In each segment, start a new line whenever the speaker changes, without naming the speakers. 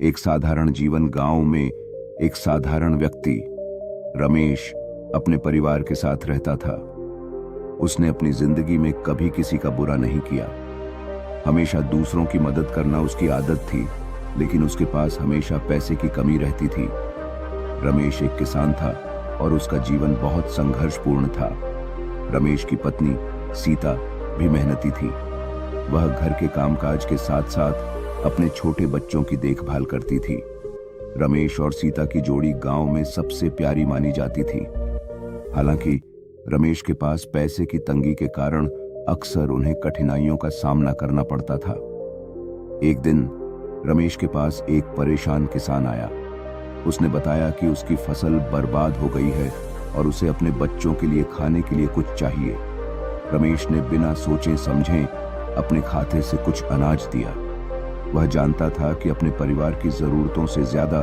एक साधारण जीवन गांव में एक साधारण व्यक्ति रमेश अपने परिवार के साथ रहता था। उसने अपनी जिंदगी में कभी किसी का बुरा नहीं किया। हमेशा दूसरों की मदद करना उसकी आदत थी, लेकिन उसके पास हमेशा पैसे की कमी रहती थी। रमेश एक किसान था और उसका जीवन बहुत संघर्षपूर्ण था। रमेश की पत्नी सीता भी मेहनती थी। वह घर के कामकाज के साथ साथ अपने छोटे बच्चों की देखभाल करती थी। रमेश और सीता की जोड़ी गांव में सबसे प्यारी मानी जाती थी। हालांकि रमेश के पास पैसे की तंगी के कारण अक्सर उन्हें कठिनाइयों का सामना करना पड़ता था। एक दिन रमेश के पास एक परेशान किसान आया। उसने बताया कि उसकी फसल बर्बाद हो गई है और उसे अपने बच्चों के लिए खाने के लिए कुछ चाहिए। रमेश ने बिना सोचे समझे अपने खाते से कुछ अनाज दिया। वह जानता था कि अपने परिवार की जरूरतों से ज्यादा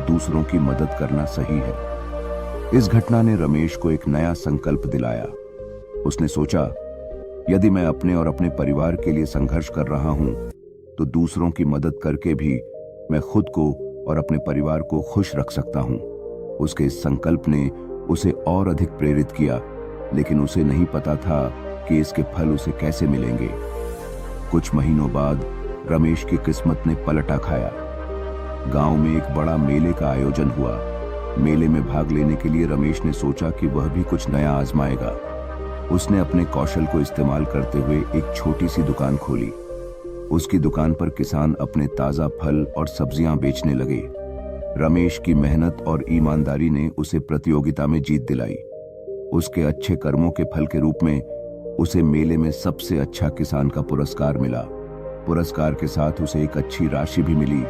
दूसरों की मदद करना सही है। इस घटना ने रमेश को एक नया संकल्प दिलाया। उसने सोचा, यदि मैं अपने और अपने परिवार के लिए संघर्ष कर रहा हूं, तो दूसरों की मदद करके भी मैं खुद को और अपने परिवार को खुश रख सकता हूं। उसके इस संकल्प ने उसे और अधिक प्रेरित किया, लेकिन उसे नहीं पता था कि इसके फल उसे कैसे मिलेंगे। कुछ महीनों बाद रमेश की किस्मत ने पलटा खाया। गांव में एक बड़ा मेले का आयोजन हुआ। मेले में भाग लेने के लिए रमेश ने सोचा कि वह भी कुछ नया आजमाएगा। उसने अपने कौशल को इस्तेमाल करते हुए एक छोटी सी दुकान खोली। उसकी दुकान पर किसान अपने ताजा फल और सब्जियां बेचने लगे। रमेश की मेहनत और ईमानदारी ने उसे प्रतियोगिता में जीत दिलाई। उसके अच्छे कर्मों के फल के रूप में उसे मेले में सबसे अच्छा किसान का पुरस्कार मिला। पुरस्कार के साथ उसे एक अच्छी राशि भी मिली,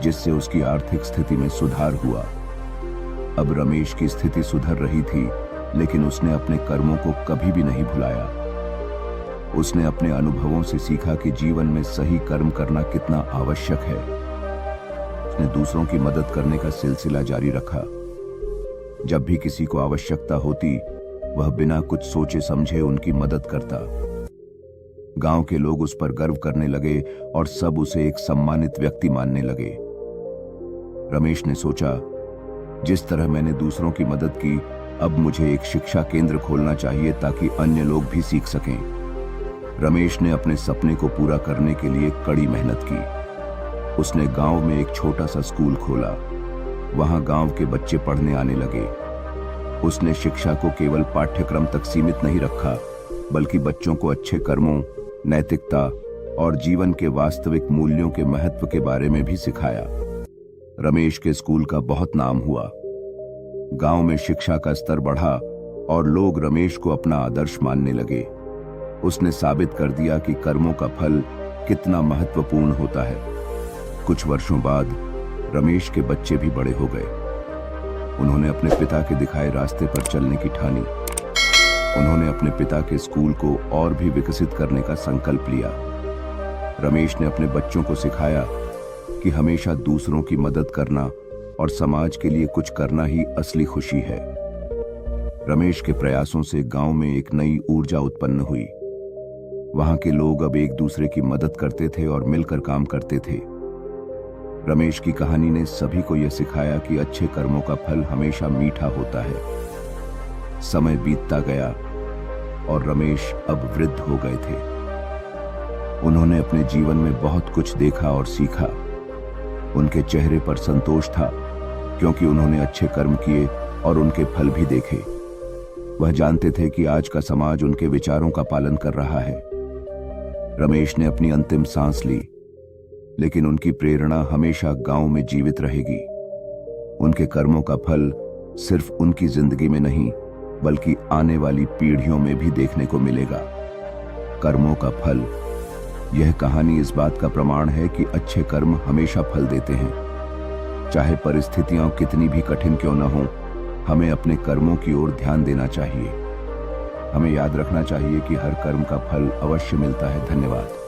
जिससे उसकी आर्थिक स्थिति में सुधार हुआ। अब रमेश की स्थिति सुधर रही थी, लेकिन उसने अपने कर्मों को कभी भी नहीं भुलाया। उसने अपने अनुभवों से सीखा कि जीवन में सही कर्म करना कितना आवश्यक है। उसने दूसरों की मदद करने का सिलसिला जारी रखा। जब भी किसी को आवश्यकता होती, वह बिना कुछ सोचे समझे उनकी मदद करता। गांव के लोग उस पर गर्व करने लगे और सब उसे एक सम्मानित व्यक्ति मानने लगे। रमेश ने सोचा, जिस तरह मैंने दूसरों की मदद की, अब मुझे एक शिक्षा केंद्र खोलना चाहिए ताकि अन्य लोग भी सीख सकें। रमेश ने अपने सपने को पूरा करने के लिए कड़ी मेहनत की। उसने गांव में एक छोटा सा स्कूल खोला। वहां गांव के बच्चे पढ़ने आने लगे। उसने शिक्षा को केवल पाठ्यक्रम तक सीमित नहीं रखा, बल्कि बच्चों को अच्छे कर्मों, नैतिकता और जीवन के वास्तविक मूल्यों के महत्व के बारे में भी सिखाया। रमेश के स्कूल का बहुत नाम हुआ। गांव में शिक्षा का स्तर बढ़ा और लोग रमेश को अपना आदर्श मानने लगे। उसने साबित कर दिया कि कर्मों का फल कितना महत्वपूर्ण होता है। कुछ वर्षों बाद रमेश के बच्चे भी बड़े हो गए। उन्होंने अपने पिता के दिखाए रास्ते पर चलने की ठानी। उन्होंने अपने पिता के स्कूल को और भी विकसित करने का संकल्प लिया। रमेश ने अपने बच्चों को सिखाया कि हमेशा दूसरों की मदद करना और समाज के लिए कुछ करना ही असली खुशी है। रमेश के प्रयासों से गांव में एक नई ऊर्जा उत्पन्न हुई। वहां के लोग अब एक दूसरे की मदद करते थे और मिलकर काम करते थे। रमेश की कहानी ने सभी को यह सिखाया कि अच्छे कर्मों का फल हमेशा मीठा होता है। समय बीतता गया और रमेश अब वृद्ध हो गए थे। उन्होंने अपने जीवन में बहुत कुछ देखा और सीखा। उनके चेहरे पर संतोष था, क्योंकि उन्होंने अच्छे कर्म किए और उनके फल भी देखे। वह जानते थे कि आज का समाज उनके विचारों का पालन कर रहा है। रमेश ने अपनी अंतिम सांस ली, लेकिन उनकी प्रेरणा हमेशा गांव में जीवित रहेगी। उनके कर्मों का फल सिर्फ उनकी जिंदगी में नहीं, बल्कि आने वाली पीढ़ियों में भी देखने को मिलेगा। कर्मों का फल, यह कहानी इस बात का प्रमाण है कि अच्छे कर्म हमेशा फल देते हैं। चाहे परिस्थितियां कितनी भी कठिन क्यों न हो, हमें अपने कर्मों की ओर ध्यान देना चाहिए। हमें याद रखना चाहिए कि हर कर्म का फल अवश्य मिलता है। धन्यवाद।